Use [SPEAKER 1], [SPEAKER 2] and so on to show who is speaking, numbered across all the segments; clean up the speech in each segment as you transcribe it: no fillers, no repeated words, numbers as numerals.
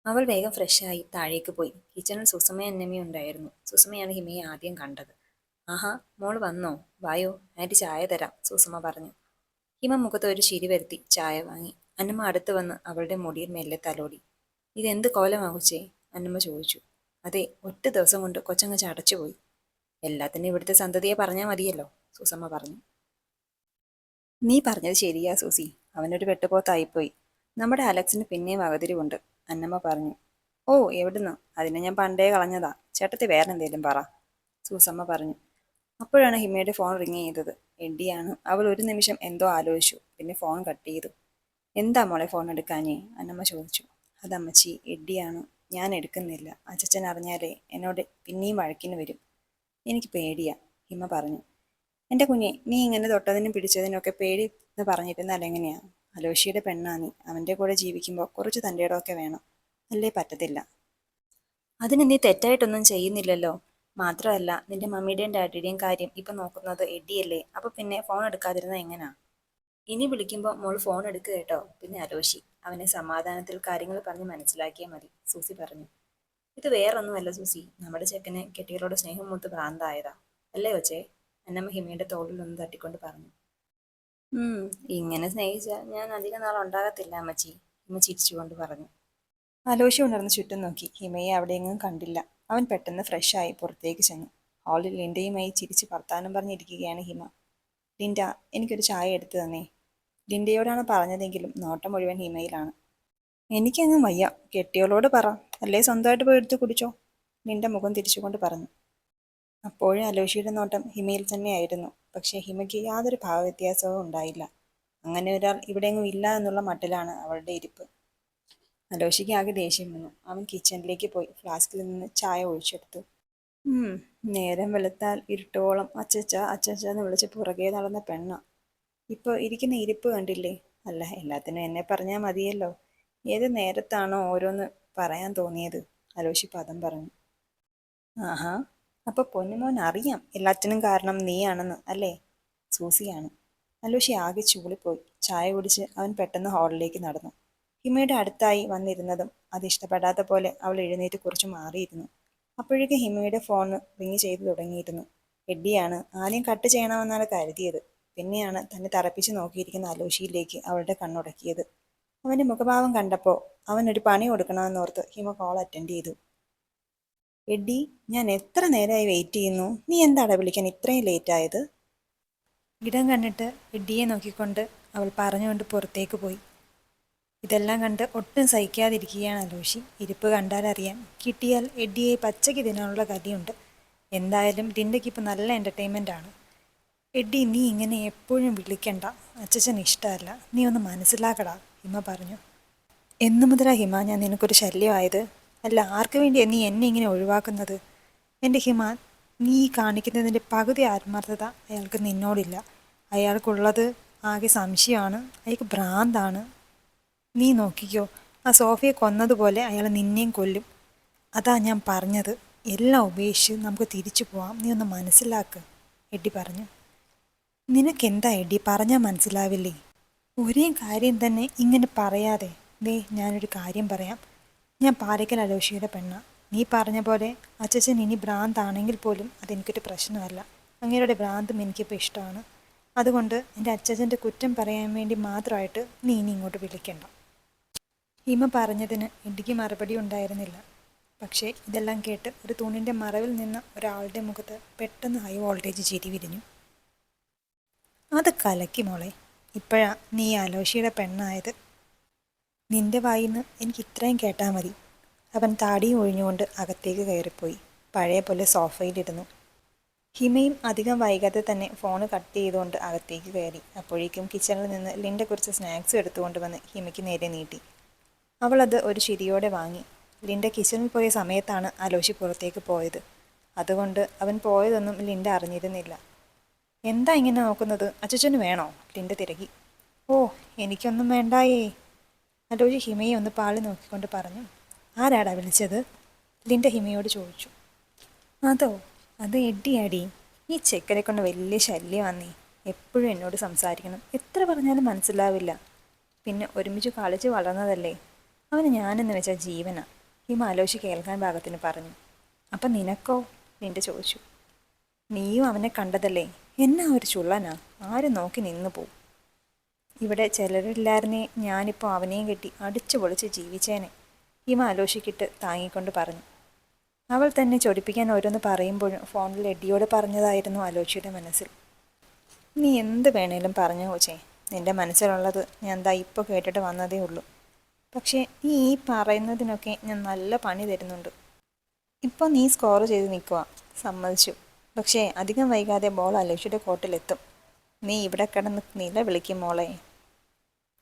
[SPEAKER 1] അവൾ വേഗം ഫ്രഷായി താഴേക്ക് പോയി. കിച്ചണിൽ സുസമ്മയും അന്നമ്മയും ഉണ്ടായിരുന്നു. സുസമ്മയാണ് ഹിമയെ ആദ്യം കണ്ടത്. ആഹാ, മോള് വന്നോ? വായോ, ആൻറ്റി ചായ തരാം, സുസമ്മ പറഞ്ഞു. ഹിമ മുഖത്ത് ഒരു ചിരി വരുത്തി ചായ വാങ്ങി. അന്നമ്മ അടുത്ത് വന്ന് അവളുടെ മുടിയിൽ മെല്ലെ തലോടി. ഇതെന്ത് കോലമാകുച്ചേ? അന്നമ്മ ചോദിച്ചു. അതെ, ഒറ്റ ദിവസം കൊണ്ട് കൊച്ചങ്ങ് ചടച്ചുപോയി. എല്ലാത്തിനും ഇവിടുത്തെ സന്തതിയെ പറഞ്ഞാൽ മതിയല്ലോ, സുസമ്മ പറഞ്ഞു. നീ പറഞ്ഞത് ശരിയാ സൂസി, അവനൊരു വെട്ടുപോത്തായിപ്പോയി. നമ്മുടെ അലക്സിന് പിന്നെയും വകതിരിവുണ്ട്, അന്നമ്മ പറഞ്ഞു. ഓ, എവിടുന്ന്? അതിനെ ഞാൻ പണ്ടേ കളഞ്ഞതാ. ചേട്ടത്തി വേറെ എന്തേലും പറ, സൂസമ്മ പറഞ്ഞു. അപ്പോഴാണ് ഹിമയുടെ ഫോൺ റിങ് ചെയ്തത്. എഡിയാണ്. അവൾ ഒരു നിമിഷം എന്തോ ആലോചിച്ചു, പിന്നെ ഫോൺ കട്ട് ചെയ്തു. എന്താ മോളെ ഫോൺ എടുക്കാഞ്ഞേ? അന്നമ്മ ചോദിച്ചു. അതമ്മച്ചി, എഡിയാണ്. ഞാൻ എടുക്കുന്നില്ല. അച്ചച്ചൻ അറിഞ്ഞാലേ എന്നോട് പിന്നെയും വഴക്കിന് വരും. എനിക്ക് പേടിയാ, ഹിമ പറഞ്ഞു. എൻ്റെ കുഞ്ഞെ, നീ ഇങ്ങനെ തൊട്ടതിനും പിടിച്ചതിനും ഒക്കെ പേടി എന്ന് പറഞ്ഞിരുന്നാൽ എങ്ങനെയാ? അലോഷിയുടെ പെണ്ണാ നീ. അവൻ്റെ കൂടെ ജീവിക്കുമ്പോൾ കുറച്ച് തൻ്റെ ഇടമൊക്കെ വേണം. അല്ലേ പറ്റത്തില്ല. അതിന് നീ തെറ്റായിട്ടൊന്നും ചെയ്യുന്നില്ലല്ലോ. മാത്രമല്ല, നിന്റെ മമ്മിയുടെയും ഡാഡിയുടെയും കാര്യം ഇപ്പൊ നോക്കുന്നത് എഡിയല്ലേ. അപ്പൊ പിന്നെ ഫോൺ എടുക്കാതിരുന്ന എങ്ങനാ? ഇനി വിളിക്കുമ്പോൾ മോൾ ഫോൺ എടുക്കുക കേട്ടോ. പിന്നെ അലോഷി, അവനെ സമാധാനത്തിൽ കാര്യങ്ങൾ പറഞ്ഞ് മനസ്സിലാക്കിയാൽ മതി, സൂസി പറഞ്ഞു. ഇത് വേറൊന്നുമല്ല സൂസി, നമ്മുടെ ചെക്കന് കെട്ടികളോട് സ്നേഹം മൂത്ത് ഭ്രാന്തായതാ. അല്ലേ ഒച്ചേ? അന്നമ്മ ഹിമയുടെ തോളിൽ ഒന്ന് തട്ടിക്കൊണ്ട് പറഞ്ഞു. ഉം, ഇങ്ങനെ സ്നേഹിച്ച ഞാൻ അധിക നാൾ ഉണ്ടാകത്തില്ല അമ്മച്ചി, ഹിമ ചിരിച്ചുകൊണ്ട് പറഞ്ഞു. അലോഷി ഉണർന്ന് ചുറ്റും നോക്കി. ഹിമയെ അവിടെയെങ്ങും കണ്ടില്ല. അവൻ പെട്ടെന്ന് ഫ്രഷായി പുറത്തേക്ക് ചെന്നു. ഹാളിൽ ലിൻഡയുമായി ചിരിച്ച് വർത്താനം പറഞ്ഞിരിക്കുകയാണ് ഹിമ. ലിൻഡ, എനിക്കൊരു ചായ എടുത്തു തന്നേ. ലിൻഡയോടാണ് പറഞ്ഞതെങ്കിലും നോട്ടം മുഴുവൻ ഹിമയിലാണ്. എനിക്കങ്ങ് വയ്യ, കെട്ടിയോളോട് പറ, അല്ലേ സ്വന്തമായിട്ട് പോയി എടുത്ത് കുടിച്ചോ, ലിൻഡ മുഖം തിരിച്ചുകൊണ്ട് പറഞ്ഞു. അപ്പോഴും അലോഷിയുടെ നോട്ടം ഹിമയിൽ തന്നെയായിരുന്നു. പക്ഷേ ഹിമയ്ക്ക് യാതൊരു ഭാവവ്യത്യാസവും ഉണ്ടായില്ല. അങ്ങനെ ഒരാൾ ഇവിടെയെങ്ങും ഇല്ല എന്നുള്ള മട്ടിലാണ് അവളുടെ ഇരിപ്പ്. അലോഷിക്ക് ആകെ ദേഷ്യം വന്നു. അവൻ കിച്ചണിലേക്ക് പോയി ഫ്ലാസ്കിൽ നിന്ന് ചായ ഒഴിച്ചെടുത്തു. നേരം വെളുത്താൽ ഇരുട്ടോളം അച്ചച്ച അച്ചച്ച എന്ന് വിളിച്ച് പുറകെ നടന്ന പെണ്ണ. ഇപ്പോൾ ഇരിക്കുന്ന ഇരിപ്പ് കണ്ടില്ലേ? അല്ല, എല്ലാത്തിനും എന്നെ പറഞ്ഞാൽ മതിയല്ലോ. ഏത് നേരത്താണോ ഓരോന്ന് പറയാൻ തോന്നിയത്, അലോഷി പദം പറഞ്ഞു. ആഹാ, അപ്പൊ പൊന്നുമോൻ അറിയാം എല്ലാത്തിനും കാരണം നീയാണെന്ന് അല്ലേ? സൂസിയാണ്. അലോഷി ആകെ ചൂളിപ്പോയി. ചായ കുടിച്ച് അവൻ പെട്ടെന്ന് ഹാളിലേക്ക് നടന്നു. ഹിമയുടെ അടുത്തായി വന്നിരുന്നതും അത് ഇഷ്ടപ്പെടാത്ത പോലെ അവൾ എഴുന്നേറ്റ് കുറച്ച് മാറിയിരുന്നു. അപ്പോഴേക്കും ഹിമയുടെ ഫോൺ റിങ് ചെയ്തു തുടങ്ങിയിരുന്നു. എഡിയാണ്. ആദ്യം കട്ട് ചെയ്യണമെന്നാണ് കരുതിയത്. പിന്നെയാണ് തന്നെ തറപ്പിച്ച് നോക്കിയിരിക്കുന്ന അലോഷിയിലേക്ക് അവളുടെ കണ്ണുടക്കിയത്. അവന്റെ മുഖഭാവം കണ്ടപ്പോൾ അവനൊരു പണി കൊടുക്കണമെന്നോർത്ത് ഹിമ കോൾ അറ്റൻഡ് ചെയ്തു. എഡി, ഞാൻ എത്ര നേരമായി വെയിറ്റ് ചെയ്യുന്നു. നീ എന്താടാ വിളിക്കാൻ ഇത്രയും ലേറ്റ് ആയത്? ഇടം കണ്ടിട്ട് എഡിയെ നോക്കിക്കൊണ്ട് അവൾ പറഞ്ഞുകൊണ്ട് പുറത്തേക്ക് പോയി. ഇതെല്ലാം കണ്ട് ഒട്ടും സഹിക്കാതിരിക്കുകയാണ് അലോഷി. ഇരിപ്പ് കണ്ടാലറിയാം, കിട്ടിയാൽ എഡിയെ പച്ചയ്ക്ക് തിന്നാനുള്ള കടിയുണ്ട്. എന്തായാലും ലിൻഡയ്ക്ക് ഇപ്പം നല്ല എൻ്റർടൈൻമെൻ്റ് ആണ്. എഡി, നീ ഇങ്ങനെ എപ്പോഴും വിളിക്കണ്ട, അച്ചച്ചന് ഇഷ്ടമല്ല. നീ ഒന്ന് മനസ്സിലാക്കടാ, ഹിമ പറഞ്ഞു. എന്നു മുതലാ ഹിമ ഞാൻ നിനക്കൊരു ശല്യമായത്? അല്ല, ആർക്ക് വേണ്ടിയാണ് നീ എന്നെ ഇങ്ങനെ ഒഴിവാക്കുന്നത്? എൻ്റെ ഹിമ, നീ കാണിക്കുന്നതിൻ്റെ പകുതി ആത്മാർത്ഥത അയാൾക്ക് നിന്നോടില്ല. അയാൾക്കുള്ളത് ആകെ സംശയമാണ്. അയാൾക്ക് ഭ്രാന്താണ്. നീ നോക്കിക്കോ, ആ സോഫിയെ കൊന്നതുപോലെ അയാൾ നിന്നെയും കൊല്ലും. അതാ ഞാൻ പറഞ്ഞത്, എല്ലാം ഉപേക്ഷിച്ച് നമുക്ക് തിരിച്ചു പോവാം. നീ ഒന്ന് മനസ്സിലാക്ക്, എഡി പറഞ്ഞു. നിനക്കെന്താ എഡി, പറഞ്ഞാൽ മനസ്സിലാവില്ലേ? ഒരേ കാര്യം തന്നെ ഇങ്ങനെ പറയാതെ. ദേ, ഞാനൊരു കാര്യം പറയാം. ഞാൻ പാലക്കൽ അലോഷിയുടെ പെണ്ണ. നീ പറഞ്ഞ പോലെ അച്ചച്ചൻ ഇനി ഭ്രാന്താണെങ്കിൽ പോലും അതെനിക്കൊരു പ്രശ്നമല്ല. അങ്ങേരുടെ ഭ്രാന്തും എനിക്കിപ്പോൾ ഇഷ്ടമാണ്. അതുകൊണ്ട് എൻ്റെ അച്ചച്ചൻ്റെ കുറ്റം പറയാൻ വേണ്ടി മാത്രമായിട്ട് നീ ഇനി ഇങ്ങോട്ട് വിളിക്കണ്ട. ഹിമ പറഞ്ഞതിന് എഡിക്ക് മറുപടി ഉണ്ടായിരുന്നില്ല. പക്ഷേ ഇതെല്ലാം കേട്ട് ഒരു തൂണിൻ്റെ മറവിൽ നിന്ന ഒരാളുടെ മുഖത്ത് പെട്ടെന്ന് ഹൈ വോൾട്ടേജ് ചിരി വിരിഞ്ഞു. അത് കലക്കി മോളെ, ഇപ്പോഴാ നീ അലോഷിയുടെ പെണ്ണായത്. നിന്റെ വായിന്ന് എനിക്ക് ഇത്രയും കേട്ടാൽ മതി. അവൻ താടിയും ഒഴിഞ്ഞുകൊണ്ട് അകത്തേക്ക് കയറിപ്പോയി. പഴയ പോലെ സോഫയിലിരുന്നു. ഹിമയും അധികം വൈകാതെ തന്നെ ഫോണ് കട്ട് ചെയ്തുകൊണ്ട് അകത്തേക്ക് കയറി. അപ്പോഴേക്കും കിച്ചണിൽ നിന്ന് ലിൻഡ കുറച്ച് സ്നാക്സ് എടുത്തുകൊണ്ട് വന്ന് ഹിമയ്ക്ക് നേരെ നീട്ടി. അവളത് ഒരു ചിരിയോടെ വാങ്ങി. ലിൻഡ കിച്ചണിൽ പോയ സമയത്താണ് അലോഷി പുറത്തേക്ക് പോയത്. അതുകൊണ്ട് അവൻ പോയതൊന്നും ലിൻഡ അറിഞ്ഞിരുന്നില്ല. എന്താ ഇങ്ങനെ നോക്കുന്നത്? അച്ചച്ചന് വേണോ? ലിൻഡ തിരക്കി. ഓ, എനിക്കൊന്നും വേണ്ടായേ, അലോഷി ഹിമയെ ഒന്ന് പാളി നോക്കിക്കൊണ്ട് പറഞ്ഞു. ആരാടാ വിളിച്ചത്? ലിൻഡ ഹിമയോട് ചോദിച്ചു. അതോ, അത് എഡിയാടി. ഈ ചെക്കനെ കൊണ്ട് വലിയ ശല്യമാന്നേ. എപ്പോഴും എന്നോട് സംസാരിക്കണം. എത്ര പറഞ്ഞാലും മനസ്സിലാവില്ല. പിന്നെ ഒരുമിച്ച് കളിച്ച് വളർന്നതല്ലേ. അവന് ഞാനെന്ന് വെച്ചാൽ ജീവനാ. ഹിമ ആലോചിച്ച് കേൾക്കാൻ പാകത്തിന് പറഞ്ഞു. അപ്പം നിനക്കോ? ലിൻഡ ചോദിച്ചു. നീയും അവനെ കണ്ടതല്ലേ? എന്നാ ഒരു ചുള്ളനാ, ആരും നോക്കി നിന്നു പോവും. ഇവിടെ ചിലരില്ലായിരുന്നേ ഞാനിപ്പോൾ അവനെയും കെട്ടി അടിച്ചു പൊളിച്ച് ജീവിച്ചേനെ, ഹിമ ആലോചിക്കിട്ട് താങ്ങിക്കൊണ്ട് പറഞ്ഞു. അവൾ തന്നെ ചൊടിപ്പിക്കാൻ ഓരോന്ന് പറയുമ്പോഴും ഫോണിൽ എഡിയോട് പറഞ്ഞതായിരുന്നു ആലോചിയുടെ മനസ്സിൽ. നീ എന്ത് വേണേലും പറഞ്ഞു കോച്ചേ, നിന്റെ മനസ്സിലുള്ളത് ഞാൻ ദാ ഇപ്പോൾ കേട്ടിട്ട് വന്നതേ ഉള്ളൂ. പക്ഷേ നീ ഈ പറയുന്നതിനൊക്കെ ഞാൻ നല്ല പണി തരുന്നുണ്ട്. ഇപ്പോൾ നീ സ്കോർ ചെയ്ത് നിൽക്കുക, സമ്മതിച്ചു. പക്ഷേ അധികം വൈകാതെ ബോൾ ആലോചിയുടെ കോർട്ടിലെത്തും. നീ ഇവിടെ കിടന്ന് നില വിളിക്കും മോളെ.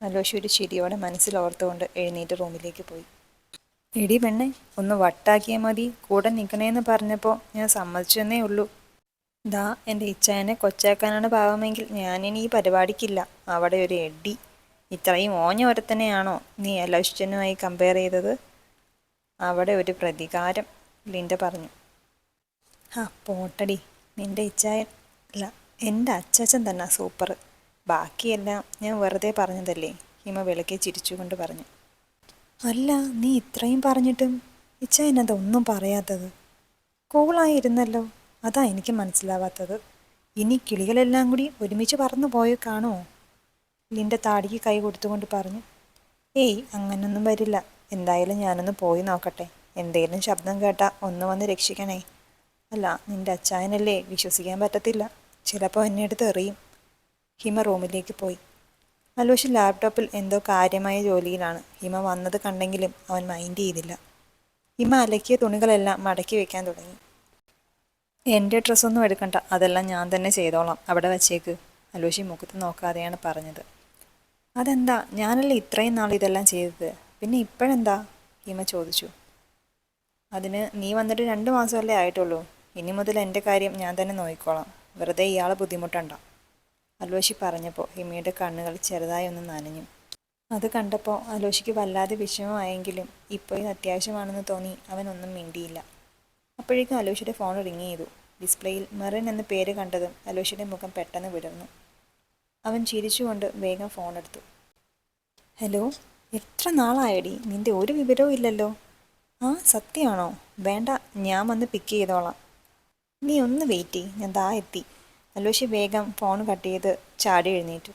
[SPEAKER 1] ആലോചി ഒരു ചിരിയോടെ മനസ്സിലോർത്തുകൊണ്ട് എഴുന്നേറ്റ് റൂമിലേക്ക് പോയി. എടി പെണ്ണെ, ഒന്ന് വട്ടാക്കിയാൽ മതി, കൂടെ നിൽക്കണേന്ന് പറഞ്ഞപ്പോൾ ഞാൻ സമ്മതിച്ചെന്നേ ഉള്ളൂ. ദാ എൻ്റെ ഇച്ചായനെ കൊച്ചാക്കാനാണ് പാവമെങ്കിൽ ഞാനിനി ഈ പരിപാടിക്കില്ല. അവിടെ ഒരു എഡി, ഇത്രയും ഓഞ്ഞ ഒരുത്തനെയാണോ നീ അലോചിച്ചനുമായി കമ്പയർ ചെയ്തത്? അവിടെ ഒരു പ്രതികാരം, ലിൻഡ പറഞ്ഞു. പോട്ടടി, നിൻ്റെ ഇച്ചായൻ അല്ല എൻ്റെ അച്ചാച്ചൻ തന്നെ സൂപ്പർ. ബാക്കിയെല്ലാം ഞാൻ വെറുതെ പറഞ്ഞതല്ലേ, ഹിമ വിളക്കി ചിരിച്ചുകൊണ്ട് പറഞ്ഞു. അല്ല, നീ ഇത്രയും പറഞ്ഞിട്ടും ഇച്ചായൻ അതൊന്നും പറയാത്തത്? കൂളായിരുന്നല്ലോ, അതാ എനിക്ക് മനസ്സിലാവാത്തത്. ഇനി കിളികളെല്ലാം കൂടി ഒരുമിച്ച് പറന്നു പോയി കാണുമോ? ലിൻഡ താടിക്ക് കൈ കൊടുത്തുകൊണ്ട് പറഞ്ഞു. ഏയ്, അങ്ങനൊന്നും വരില്ല. എന്തായാലും ഞാനൊന്ന് പോയി നോക്കട്ടെ. എന്തേലും ശബ്ദം കേട്ടാൽ ഒന്ന് വന്ന് രക്ഷിക്കണേ. അല്ല, നിന്റെ അച്ചായനല്ലേ, വിശ്വസിക്കാൻ പറ്റത്തില്ല. ചിലപ്പോൾ എന്നെ എടുത്ത് എറിയും. ഹിമ റൂമിലേക്ക് പോയി. അലോഷ് ലാപ്ടോപ്പിൽ എന്തോ കാര്യമായ ജോലിയിലാണ്. ഹിമ വന്നത് കണ്ടെങ്കിലും അവൻ മൈൻഡ് ചെയ്തില്ല. ഹിമ അലക്കിയ തുണികളെല്ലാം മടക്കി വെക്കാൻ തുടങ്ങി. എൻ്റെ ഡ്രസ്സൊന്നും എടുക്കണ്ട, അതെല്ലാം ഞാൻ തന്നെ ചെയ്തോളാം, അവിടെ വച്ചേക്ക്, അലോഷി മുഖത്ത് നോക്കാതെയാണ് പറഞ്ഞത്. അതെന്താ, ഞാനല്ലേ ഇത്രയും നാൾ ഇതെല്ലാം ചെയ്തത്, പിന്നെ ഇപ്പോഴെന്താ? ഹിമ ചോദിച്ചു. അതിന് നീ വന്നിട്ട് 2 മാസമല്ലേ ആയിട്ടുള്ളൂ. ഇനി മുതൽ എൻ്റെ കാര്യം ഞാൻ തന്നെ നോക്കിക്കോളാം, വെറുതെ ഇയാളെ ബുദ്ധിമുട്ടണ്ട, അലോഷി പറഞ്ഞപ്പോൾ ഹിമയുടെ കണ്ണുകൾ ചെറുതായി ഒന്ന് നനഞ്ഞു. അത് കണ്ടപ്പോൾ അലോഷിക്ക് വല്ലാതെ വിഷമമായെങ്കിലും ഇപ്പോൾ ഇത് അത്യാവശ്യമാണെന്ന് തോന്നി അവനൊന്നും മിണ്ടിയില്ല. അപ്പോഴേക്കും അലോഷിയുടെ ഫോൺ റിങ് ചെയ്തു. ഡിസ്പ്ലേയിൽ മെറിൻ എന്ന പേര് കണ്ടതും അലോഷിയുടെ മുഖം പെട്ടെന്ന് വിടർന്നു. അവൻ ചിരിച്ചുകൊണ്ട് വേഗം ഫോൺ എടുത്തു. ഹലോ, എത്ര നാളായടി, നിന്റെ ഒരു വിവരവും ഇല്ലല്ലോ. സത്യമാണോ? വേണ്ട, ഞാൻ വന്ന് പിക്ക് ചെയ്തോളാം. നീ ഒന്ന് വെയിറ്റ് ചെയ്യ്, ഞാൻ ദാ എത്തി. അലോഷി വേഗം ഫോൺ കട്ട് ചെയ്ത് ചാടി എഴുന്നേറ്റു.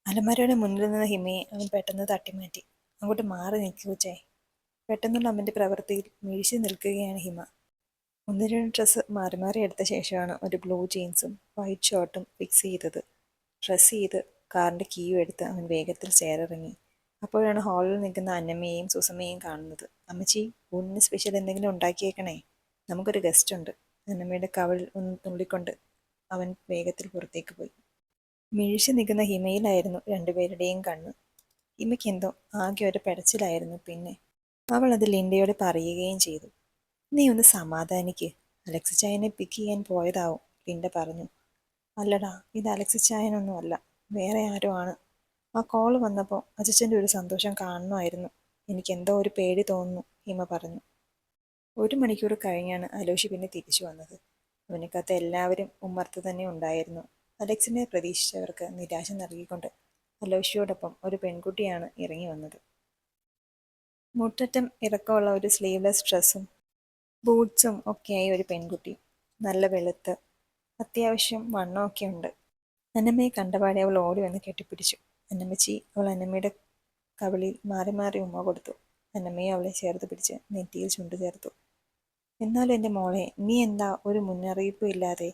[SPEAKER 1] അലമാരയുടെ മുന്നിൽ നിന്ന് ഹിമയെ അവൻ പെട്ടെന്ന് തട്ടിമാറ്റി. അങ്ങോട്ട് മാറി നിൽക്കൂച്ചേ. പെട്ടെന്നുള്ള അവൻ്റെ പ്രവൃത്തിയിൽ വീഴ്ച നിൽക്കുകയാണ് ഹിമ. 1-2 ഡ്രസ്സ് മാറി മാറി എടുത്ത ശേഷമാണ് ഒരു ബ്ലൂ ജീൻസും വൈറ്റ് ഷർട്ടും ഫിക്സ് ചെയ്തത്. ഡ്രസ്സ് ചെയ്ത് കാറിൻ്റെ കീയും എടുത്ത് അവൻ വേഗത്തിൽ ചേരിറങ്ങി. അപ്പോഴാണ് ഹാളിൽ നിൽക്കുന്ന അന്നമ്മയെയും സുസമ്മയെയും കാണുന്നത്. അമ്മച്ചി, ഊണിന് സ്പെഷ്യൽ എന്തെങ്കിലും ഉണ്ടാക്കിയേക്കണേ, നമുക്കൊരു ഗസ്റ്റ് ഉണ്ട്. അന്നമ്മയുടെ കവളിൽ ഒന്ന് തുള്ളിക്കൊണ്ട് അവൻ വേഗത്തിൽ പുറത്തേക്ക് പോയി. മിഴിച്ചു നിൽക്കുന്ന ഹിമയിലായിരുന്നു രണ്ടുപേരുടെയും കണ്ണ്. ഹിമയ്ക്ക് എന്തോ ആകെ ഒരു പെടച്ചിലായിരുന്നു. പിന്നെ അവൾ അത് ലിൻഡയോട് പറയുകയും ചെയ്തു. നീ ഒന്ന് സമാധാനിക്ക്, അലക്സ് ചായനെ പിക്ക് ചെയ്യാൻ പോയതാവും, ലിൻഡ പറഞ്ഞു. അല്ലടാ, ഇത് അലക്സ് ചായനൊന്നും അല്ല, വേറെ ആരോ ആണ്. ആ കോള് വന്നപ്പോൾ അച്ഛൻ്റെ ഒരു സന്തോഷം കാണണമായിരുന്നു. എനിക്കെന്തോ ഒരു പേടി തോന്നുന്നു, ഹിമ പറഞ്ഞു. 1 മണിക്കൂർ കഴിഞ്ഞാണ് അലോഷി പിന്നെ തിരിച്ചു വന്നത്. അവനക്കകത്ത് എല്ലാവരും ഉമ്മർത്ത് തന്നെ ഉണ്ടായിരുന്നു. അലക്സിനെ പ്രതീക്ഷിച്ചവർക്ക് നിരാശ നൽകിക്കൊണ്ട് അലോഷിയോടൊപ്പം ഒരു പെൺകുട്ടിയാണ് ഇറങ്ങി വന്നത്. മുട്ടറ്റം ഇറക്കമുള്ള ഒരു സ്ലീവ്ലെസ് ഡ്രസ്സും ബൂട്ട്സും ഒക്കെയായി ഒരു പെൺകുട്ടി. നല്ല വെളുത്ത്, അത്യാവശ്യം വണ്ണമൊക്കെ ഉണ്ട്. അന്നമ്മയെ കണ്ടപാടെ അവൾ ഓടി വന്ന് കെട്ടിപ്പിടിച്ചു. അന്നമ്മച്ചി, അവൾ അന്നമ്മയുടെ കവിളിൽ മാറി മാറി ഉമ്മ കൊടുത്തു. അന്നമ്മയെ അവളെ ചേർത്ത് പിടിച്ച് നെറ്റിയിൽ ചുണ്ടു ചേർത്തു. എന്നാലും എൻ്റെ മോളെ, നീ എന്താ ഒരു മുന്നറിയിപ്പും ഇല്ലാതെ?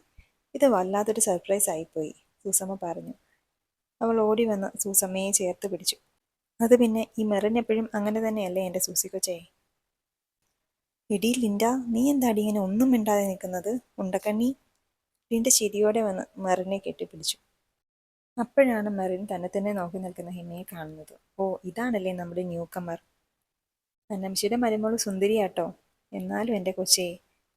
[SPEAKER 1] ഇത് വല്ലാത്തൊരു സർപ്രൈസ് ആയിപ്പോയി, സൂസമ്മ പറഞ്ഞു. അവൾ ഓടി വന്ന് സൂസമ്മയെ ചേർത്ത് പിടിച്ചു. അത് പിന്നെ ഈ മെറിൻ എപ്പോഴും അങ്ങനെ തന്നെയല്ലേ എൻ്റെ സൂസിക്കൊച്ചേ? എടീ ലിൻഡ, നീ എന്താടി ഇങ്ങനെ ഒന്നും മിണ്ടാതെ നിൽക്കുന്നത്, ഉണ്ടക്കണ്ണി? ലിൻഡ ചിരിയോടെ വന്ന് മെറിനെ കെട്ടിപ്പിടിച്ചു. അപ്പോഴാണ് മെറിൻ തന്നെ തന്നെ നോക്കി നിൽക്കുന്ന ഹിമയെ കാണുന്നത്. ഓ, ഇതാണല്ലേ നമ്മുടെ ന്യൂ കമർ. അന്നംശിയുടെ മരുമോള് സുന്ദരിയാട്ടോ. എന്നാലും എൻ്റെ കൊച്ചേ,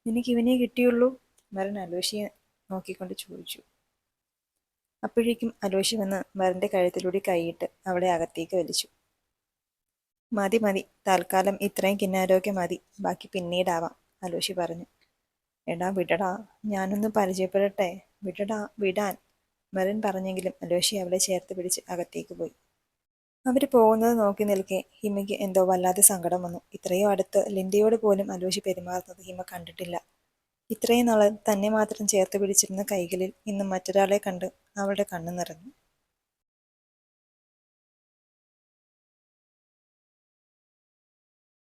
[SPEAKER 1] നിനക്ക് ഇവനെ കിട്ടിയുള്ളൂ? മെറിൻ അലോഷിയെ നോക്കിക്കൊണ്ട് ചോദിച്ചു. അപ്പോഴേക്കും അലോഷി വന്ന് മെറിൻ്റെ കഴുത്തിലൂടെ കൈയിട്ട് അവളെ അകത്തേക്ക് വലിച്ചു. മതി മതി, തൽക്കാലം ഇത്രയും കിന്നാരോഗ്യ മതി, ബാക്കി പിന്നീടാവാം, അലോഷി പറഞ്ഞു. എടാ വിടടാ, ഞാനൊന്ന് പരിചയപ്പെടട്ടെ, വിടടാ, വിടാൻ, മെറിൻ പറഞ്ഞെങ്കിലും അലോഷി അവളെ ചേർത്ത് പിടിച്ച് അകത്തേക്ക് പോയി.
[SPEAKER 2] അവർ പോകുന്നത് നോക്കി നിൽക്കെ ഹിമയ്ക്ക് എന്തോ വല്ലാതെ സങ്കടം വന്നു. ഇത്രയും അടുത്ത് ലിൻഡയോട് പോലും അലോഷി പെരുമാറുന്നത് ഹിമ കണ്ടിട്ടില്ല. ഇത്രയും നാള് തന്നെ മാത്രം ചേർത്ത് പിടിച്ചിരുന്ന കൈകളിൽ ഇന്ന് മറ്റൊരാളെ കണ്ട് അവളുടെ കണ്ണു നിറഞ്ഞു.